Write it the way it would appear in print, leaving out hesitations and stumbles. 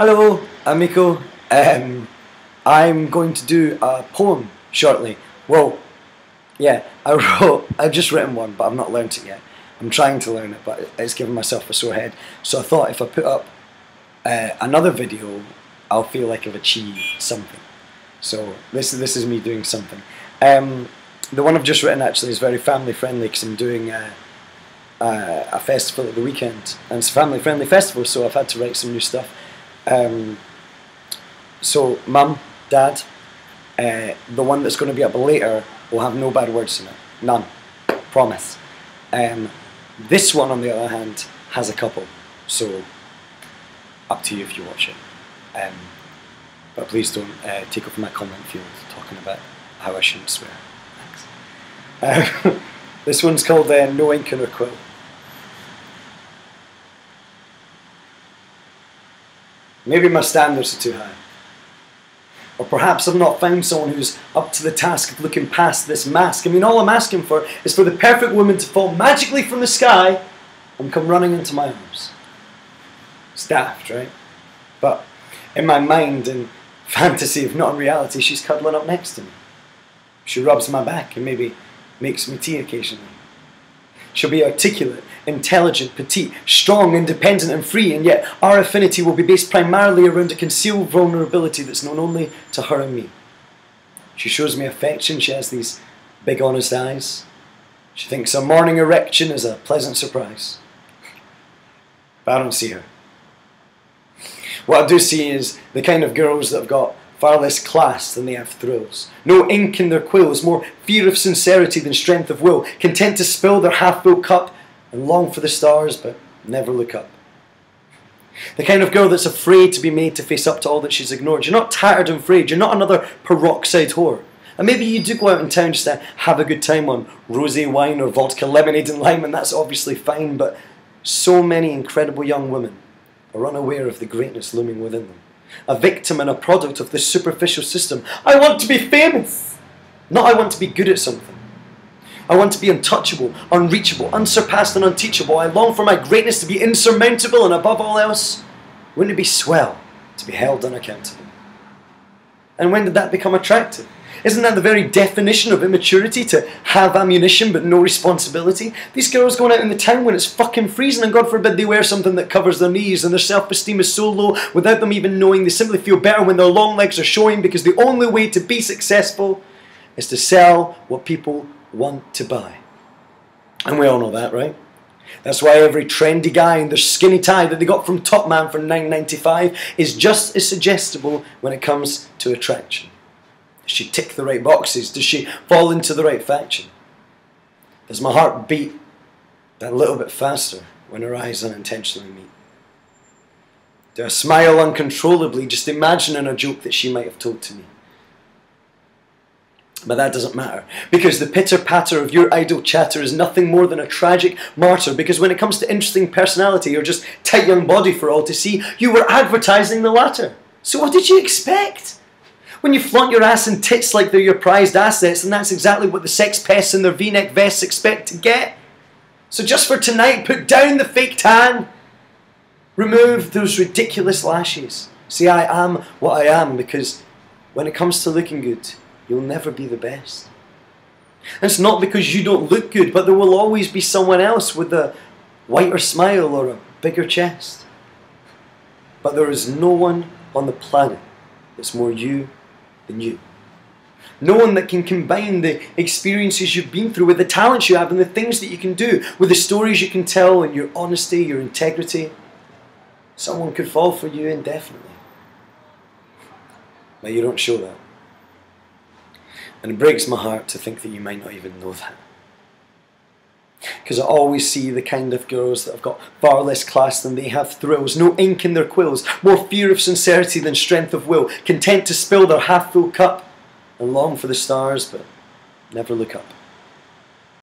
Hello, I'm MiKo. I'm going to do a poem shortly. Well, yeah, I've just written one, but I've not learnt it yet. I'm trying to learn it, but it's giving myself a sore head. So I thought if I put up another video, I'll feel like I've achieved something. So this is me doing something. The one I've just written actually is very family friendly because I'm doing a festival at the weekend, and it's a family friendly festival, so I've had to write some new stuff. So Mum, Dad, the one that's going to be up later will have no bad words in it, none, promise. This one on the other hand has a couple, so up to you if you watch it. But please don't take over my comment field talking about how I shouldn't swear. Thanks. This one's called No Ink in Her Quill. Maybe my standards are too high. Or perhaps I've not found someone who's up to the task of looking past this mask. I mean, all I'm asking for is for the perfect woman to fall magically from the sky and come running into my arms. It's daft, right? But in my mind and fantasy, if not in reality, she's cuddling up next to me. She rubs my back and maybe makes me tea occasionally. She'll be articulate, intelligent, petite, strong, independent and free, and yet our affinity will be based primarily around a concealed vulnerability that's known only to her and me. She shows me affection, she has these big honest eyes. She thinks a morning erection is a pleasant surprise. But I don't see her. What I do see is the kind of girls that have got far less class than they have thrills. No ink in their quills, more fear of sincerity than strength of will, content to spill their half-full cup and long for the stars but never look up. The kind of girl that's afraid to be made to face up to all that she's ignored. You're not tattered and frayed, you're not another peroxide whore. And maybe you do go out in town just to have a good time on rosé wine or vodka lemonade and lime, and that's obviously fine, but so many incredible young women are unaware of the greatness looming within them. A victim and a product of this superficial system. I want to be famous! Not I want to be good at something. I want to be untouchable, unreachable, unsurpassed and unteachable. I long for my greatness to be insurmountable, and above all else, wouldn't it be swell to be held unaccountable? And when did that become attractive? Isn't that the very definition of immaturity, to have ammunition but no responsibility? These girls going out in the town when it's fucking freezing and God forbid they wear something that covers their knees and their self-esteem is so low without them even knowing they simply feel better when their long legs are showing, because the only way to be successful is to sell what people want to buy. And we all know that, right? That's why every trendy guy in their skinny tie that they got from Top Man for $9.95 is just as suggestible when it comes to attraction. Does she tick the right boxes? Does she fall into the right faction? Does my heart beat that little bit faster when her eyes unintentionally meet? Do I smile uncontrollably just imagining a joke that she might have told to me? But that doesn't matter, because the pitter-patter of your idle chatter is nothing more than a tragic martyr, because when it comes to interesting personality or just tight young body for all to see, you were advertising the latter. So what did you expect? When you flaunt your ass and tits like they're your prized assets, and that's exactly what the sex pests in their V-neck vests expect to get. So just for tonight, put down the fake tan. Remove those ridiculous lashes. See, I am what I am, because when it comes to looking good, you'll never be the best. And it's not because you don't look good, but there will always be someone else with a whiter smile or a bigger chest. But there is no one on the planet that's more you than you. No one that can combine the experiences you've been through with the talents you have and the things that you can do, with the stories you can tell and your honesty, your integrity. Someone could fall for you indefinitely. But you don't show that. And it breaks my heart to think that you might not even know that. Because I always see the kind of girls that have got far less class than they have thrills, no ink in their quills, more fear of sincerity than strength of will, content to spill their half-full cup and long for the stars but never look up.